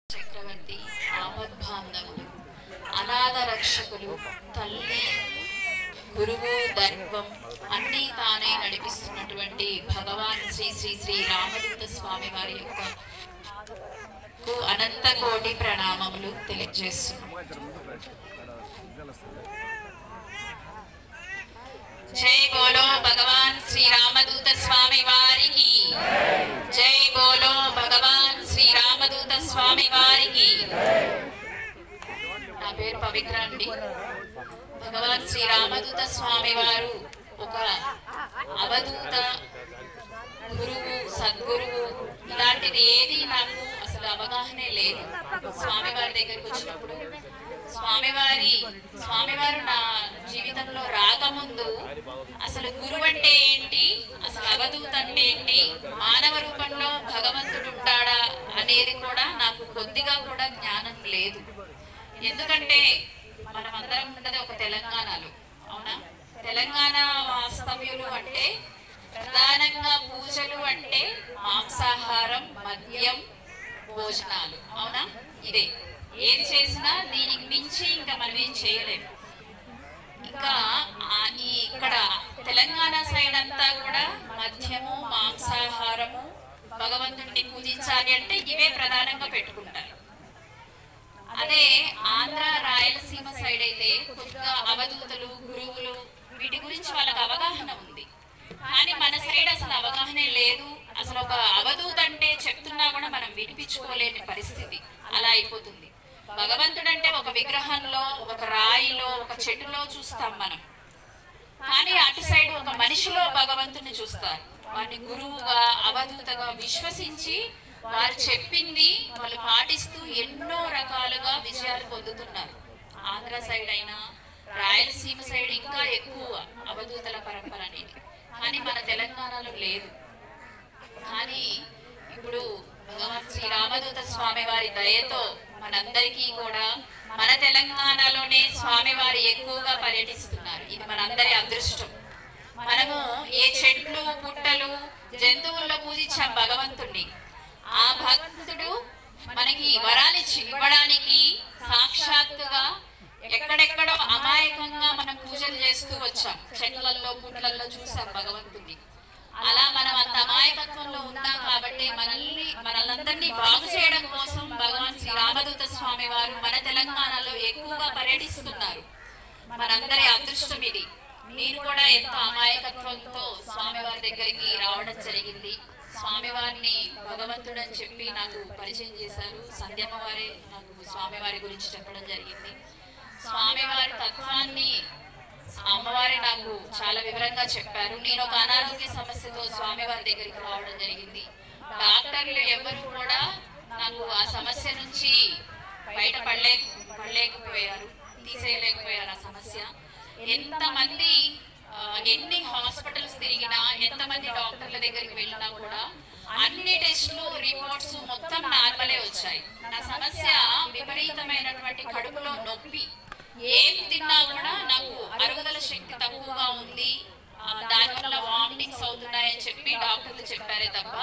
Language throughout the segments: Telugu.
చక్రవర్తి ఆపద్బాంధవులు అనాథ రక్షకులు తల్లి గురువు దైవం అన్నీ తానే నడిపిస్తున్నటువంటి భగవాన్ శ్రీ శ్రీ శ్రీ రామదూత స్వామి వారి యొక్క అనంత కోటి ప్రణామములు తెలియజేస్తున్నాం. जय बोलो भगवान श्री रामदूत स्वामी वारी की जय बोलो भगवान श्री रामदूत स्वामी वारी की నా పేరు పవిత్ర అండి. భగవాన్ శ్రీ రామదూత స్వామి వారు ఒక అవధూత గురువు సద్గురువు ఇలాంటిది ఏది నాకు అసలు అవగాహనే లేదు. స్వామివారి దగ్గరికి వచ్చినప్పుడు స్వామివారు నా జీవితంలో రాకముందు అసలు గురువు అంటే ఏంటి, అసలు అవధూత అంటే ఏంటి, మానవ రూపంలో భగవంతుడు ఉంటాడా అనేది కూడా నాకు కొద్దిగా కూడా జ్ఞానం లేదు. ఎందుకంటే మనమందరం ఉన్నది ఒక తెలంగాణలో, అవునా? తెలంగాణ వాస్తవ్యులు అంటే ప్రధానంగా పూజలు అంటే మాంసాహారం, మద్యం, భోజనాలు, అవునా? ఇదే ఏది చేసినా దీనికి మించి ఇంకా మనం ఏం చేయలేము. ఇంకా ఇక్కడ తెలంగాణ సైడ్ అంతా కూడా మద్యము, మాంసాహారము, భగవంతుడిని పూజించాలి అంటే ఇవే ప్రధానంగా పెట్టుకుంటారు. అదే ఆంధ్ర రాయలసీమ సైడ్ అయితే కొద్దిగా అవధూతలు, గురువులు వీటి గురించి వాళ్ళకి అవగాహన ఉంది. కానీ మన సైడ్ అసలు అవగాహనే లేదు. అసలు ఒక అవధూత అంటే చెప్తున్నా కూడా మనం వినిపించుకోలేని పరిస్థితి అలా అయిపోతుంది. భగవంతుడు అంటే ఒక విగ్రహంలో, ఒక రాయిలో, ఒక చెట్టులో చూస్తాం మనం. కానీ అటు సైడ్ ఒక మనిషిలో భగవంతుని చూస్తారు. వారిని గురువుగా, అవధూతగా విశ్వసించి వారు చెప్పింది వాళ్ళు పాటిస్తూ ఎన్నో రకాలుగా విజయాలు పొందుతున్నారు. ఆంధ్ర సైడ్ అయినా రాయలసీమ సైడ్ ఇంకా ఎక్కువ అవధూతల పరంపర అనేది. కానీ మన తెలంగాణలో లేదు. కానీ ఇప్పుడు భగవాన్ శ్రీ రామదూత స్వామి వారి దయతో మనందరికీ కూడా మన తెలంగాణలోనే స్వామివారి ఎక్కువగా పర్యటిస్తున్నారు. ఇది మనందరి అదృష్టం. మనము ఏ చెట్లు, పుట్టలు, జంతువుల్లో పూజించాం భగవంతుణ్ణి. ఆ భగవంతుడు మనకి వరాలిచ్చి ఇవ్వడానికి సాక్షాత్తుగా ఎక్కడెక్కడో అమాయకంగా మనం పూజలు చేస్తూ వచ్చాం. చెట్లల్లో, పుట్లల్లో చూసాం భగవంతుణ్ణి. అలా మనం అంత అమాయకత్వంలో ఉన్నాం కాబట్టి మనల్ని బాగు చేయడం కోసం భగవాన్ శ్రీ రామదూత స్వామి వారు మన తెలంగాణలో ఎక్కువగా పర్యటిస్తున్నారు. మనందరి అదృష్టం ఇది. నేను కూడా ఎంతో అమాయకత్వంతో స్వామివారి దగ్గరికి రావడం జరిగింది. స్వామివారిని భగవంతుడు అని చెప్పి నాకు పరిచయం చేశారు. సంధ్యమ్మ వారే నాకు స్వామివారి గురించి చెప్పడం జరిగింది. స్వామివారి తత్వాన్ని అమ్మవారి నాకు చాలా వివరంగా చెప్పారు. నేను ఒక అనారోగ్య సమస్యతో స్వామివారి దగ్గరికి రావడం జరిగింది. డాక్టర్లు ఎవరు కూడా నాకు ఆ సమస్య నుంచి బయటపడలేకపోయారు, తీసేయలేకపోయారు ఆ సమస్య. ఎంతమంది ఎన్ని హాస్పిటల్స్ తిరిగినా, ఎంతమంది డాక్టర్ల దగ్గరికి వెళ్ళినా కూడా అన్ని టెస్టులు, రిపోర్ట్స్ మొత్తం నార్మలే వచ్చాయి. నా సమస్య విపరీతమైనటువంటి కడుపులో నొప్పి. ఏం తిన్నా కూడా నాకు అరుగుదల శక్తి తక్కువగా ఉంది, దానివల్ల వామిటింగ్స్ అవుతున్నాయని చెప్పి డాక్టర్లు చెప్పారే తప్ప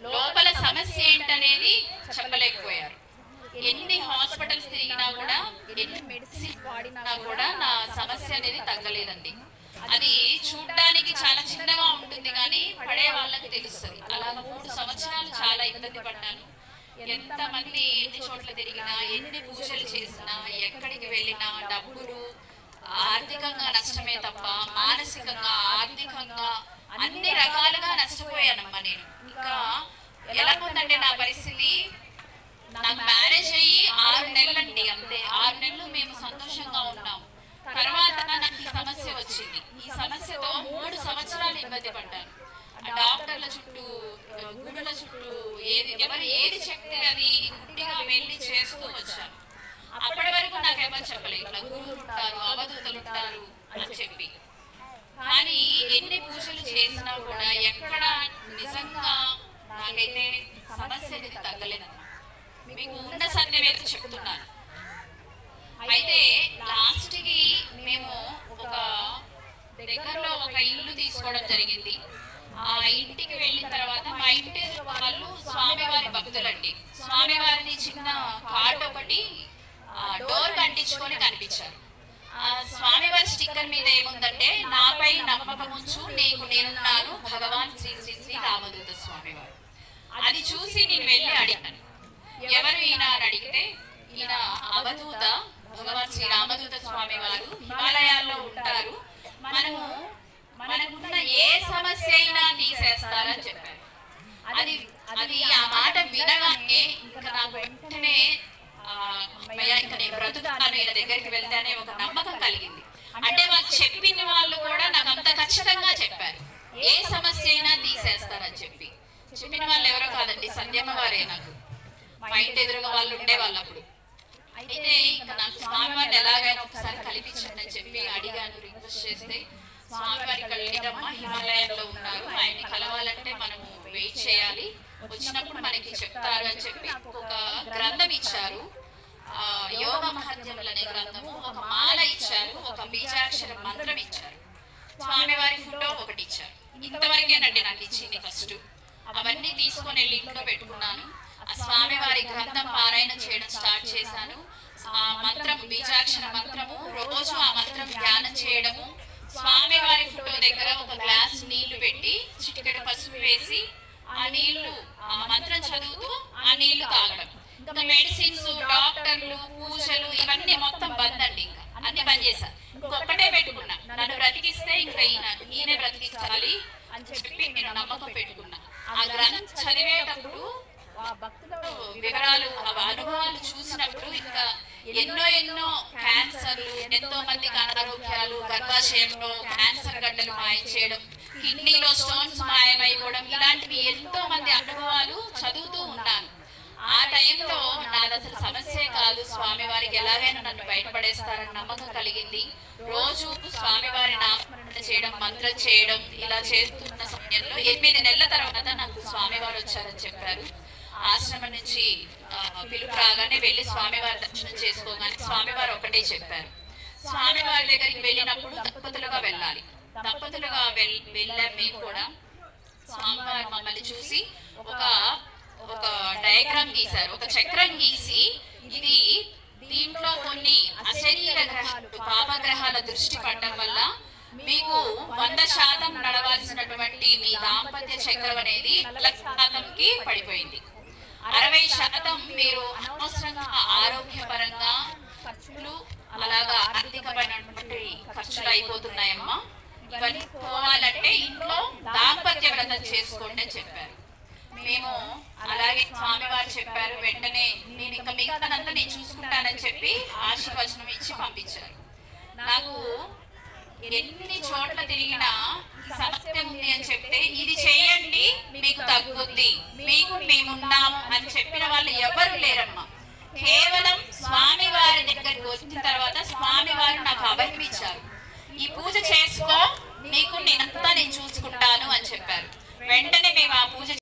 లోపల సమస్య ఏంటనేది చెప్పలేకపోయారు. ఎన్ని హాస్పిటల్స్ తిరిగినా కూడా, ఎన్ని మెడిసిన్ వాడినా కూడా నా సమస్య అనేది తగ్గలేదండి. అది చూడ్డానికి చాలా చిన్నగా ఉంటుంది కానీ పడే వాళ్ళకి తెలుస్తుంది. అలాగ 3 సంవత్సరాలు చాలా ఇబ్బంది పడ్డాను. ఎంతమంది ఎన్ని చోట్ల తిరిగినా, ఎన్ని పూజలు చేసినా, ఎక్కడికి వెళ్ళినా డబ్బులు, ఆర్థికంగా నష్టమే తప్ప మానసికంగా, ఆర్థికంగా అన్ని రకాలుగా నష్టపోయానమ్మా నేను. ఇంకా ఎలా ఉందంటే నా పరిస్థితి, నాకు మ్యారేజ్ అయ్యి 6 నెలలండి, అంతే 6 నెలలు మేము సంతోషంగా ఉన్నాం. తర్వాత నాకు ఈ సమస్య వచ్చింది. ఈ సమస్యతో 3 సంవత్సరాలు ఇబ్బంది పడ్డాను. డాక్టర్ల చుట్టూ, గుడుల చుట్టూ ఏది చెప్తే అది గుడ్డిగా వెళ్ళి చేస్తూ వచ్చాను. అప్పటి వరకు నాకు ఎవరు చెప్పలేదు ఇట్లా గురువులు ఉంటారు, అవధూతలు ఉంటారు అని చెప్పి. కానీ ఎన్ని పూజలు చేసినా కూడా ఎక్కడ నిజంగా నాకైతే సమస్య అనేది తగ్గలేదమ్మా. మీకు ఉన్న సత్యమైతే చెప్తున్నాను. అయితే లాస్ట్కి మేము ఒక దగ్గరలో ఒక ఇల్లు తీసుకోవడం జరిగింది. ఆ ఇంటికి వెళ్ళిన తర్వాత మా ఇంటి వాళ్ళు స్వామివారి భక్తులండి. స్వామివారిని చిన్న కార్డు ఒకటి డోర్ కంటించుకొని కనిపించారు. ఆ స్వామివారి స్టిక్కర్ మీద ఏముందంటే, నాపై నమ్మకం ఉంచు, నీకు నేనున్నాను, భగవాన్ శ్రీ శ్రీ శ్రీ రామదూత స్వామివారు. అది చూసి నేను వెళ్ళి అడిగాను, ఎవరు ఈయన అని అడిగితే, ఈయన అవధూత భగవాన్ శ్రీ రామదూత స్వామి వారు హిమాలయాల్లో ఉంటారు, మనకున్న ఏ సమస్య అయినా తీసేస్తారని చెప్పారు. అది ఆ మాట వినగానే ఇంకా నాకు వెంటనే ఇంకా నేను బ్రతుకుతాను, ఈయన దగ్గరికి వెళ్తానే ఒక నమ్మకం కలిగింది. అంటే వాళ్ళు చెప్పిన వాళ్ళు కూడా నాకు అంత ఖచ్చితంగా చెప్పారు, ఏ సమస్య అయినా తీసేస్తారని చెప్పిన వాళ్ళు ఎవరో కాదండి, సంధ్యమ్మ వారే. నాకు మా ఇంటి ఎదురుగా వాళ్ళు ఉండేవాళ్ళు అప్పుడు. అయితే ఇంకా నాకు స్వామివారిని ఎలాగైనా ఒకసారి కల్పించండి అని చెప్పి అడిగాను, రిక్వెస్ట్ చేస్తే, స్వామివారి ఇక్కడ లేదమ్మా, హిమాలయాల్లో ఉన్నారు, ఆయన్ని కలవాలంటే మనము వెయిట్ చేయాలి, వచ్చినప్పుడు మనకి చెప్తారు అని చెప్పి ఒక గ్రంథం ఇచ్చారు, యోగ మహత్యములు అనే గ్రంథము, ఒక మాల ఇచ్చారు, ఒక బీజాక్షర మంత్రం ఇచ్చారు, స్వామివారి ఫోటో ఒకటి ఇచ్చారు. ఇంతవరకేనండి నాకు ఇచ్చింది ఫస్ట్. అవన్నీ తీసుకొని వెళ్ళి ఇంట్లో పెట్టుకున్నాను. ఆ స్వామివారి గ్రంథం పారాయణ చేయడం స్టార్ట్ చేశాను. ఆ మంత్రం, బీజాక్షర మంత్రము, రోజు ఆ మంత్రం ధ్యానం చేయడము, స్వామివారి ఫోటో దగ్గర ఒక గ్లాస్ నీళ్లు పెట్టి చిటికెడు పసుపు వేసి ఆ నీళ్లు, ఆ మంత్రం చదువుతూ ఆ నీళ్లు తాగడం. ఇంకా మెడిసిన్స్, డాక్టర్లు, పూజలు ఇవన్నీ మొత్తం బంద్ అండి. ఇంకా అన్ని బంద్ చేశాను. ఇంకొకటే పెట్టుకున్నా, నన్ను బ్రతికిస్తే ఇంకా ఈయనే బ్రతికించాలి అని చెప్పి నేను నమ్మకం పెట్టుకున్నా. ఆ గ్రంథం చదివేటప్పుడు వివరాలు, అనుభవాలు చూసినప్పుడు ఇంకా ఎన్నో క్యాన్సర్లు, ఎంతో మందికి అనారోగ్యాలు, గర్భాశయంలో క్యాన్సర్ గడ్డలు మాయం చేయడం, కిడ్నీలో స్టోన్స్ మాయమైపోవడం, ఇలాంటివి ఎంతో మంది అనుభవాలు చదువుతూ ఉన్నాను. ఆ టైంలో నాది అసలు సమస్యే కాదు, స్వామివారికి ఎలాగైనా నన్ను బయటపడేస్తారని నమ్మకం కలిగింది. రోజు స్వామివారి నామస్మరణ చేయడం, మంత్రం చేయడం ఇలా చేస్తున్న సమయంలో 8 నెలల తర్వాత నాకు స్వామివారు వచ్చారని చెప్పారు. ఆశ్రమం నుంచి పిలుపు రాగానే వెళ్ళి స్వామివారి దర్శనం చేసుకోగానే స్వామివారు ఒకటే చెప్పారు, స్వామివారి దగ్గరికి వెళ్ళినప్పుడు దంపతులుగా వెళ్ళాలి. దంపతులుగా వెళ్ళాం మేము కూడా. స్వామివారు మమ్మల్ని చూసి ఒక డయాగ్రామ్ గీశారు, ఒక చక్రం గీసి, దీంట్లో కొన్ని అశరీర గ్రహాలు, పాపగ్రహాల దృష్టి పడడం వల్ల మీకు 100% నడవాల్సినటువంటి మీ దాంపత్య చక్రం అనేది 100%కి పడిపోయింది. 60% మీరు అనవసరంగా ఆరోగ్యపరంగా ఖర్చులు, అలాగా ఆర్థికమైనటువంటి ఖర్చులు అయిపోతున్నాయమ్మా. ఇవన్నీ పోవాలంటే ఇంట్లో దాంపత్య వ్రతం చేసుకోండి అని చెప్పారు. మేము అలాగే స్వామివారు చెప్పారు. వెంటనే నేను ఇంకా మిగతానంతా నేను చూసుకుంటానని చెప్పి ఆశీర్వచనం ఇచ్చి పంపించారు. నాకు ఎన్ని చోట్ల తిరిగినా సమస్య ఉంది అని చెప్తే, ఇది చేయండి మీకు తగ్గుద్ది, మీకు మేమున్నాము అని చెప్పిన వాళ్ళు ఎవరు లేరమ్మా. కేవలం స్వామివారి దగ్గరికి వచ్చిన తర్వాత స్వామివారు నాకు అభయం ఇచ్చారు. ఈ పూజ చేసుకో, నీకు నేనంతా నేను చూసుకుంటాను అని చెప్పారు. వెంటనే మేము ఆ పూజ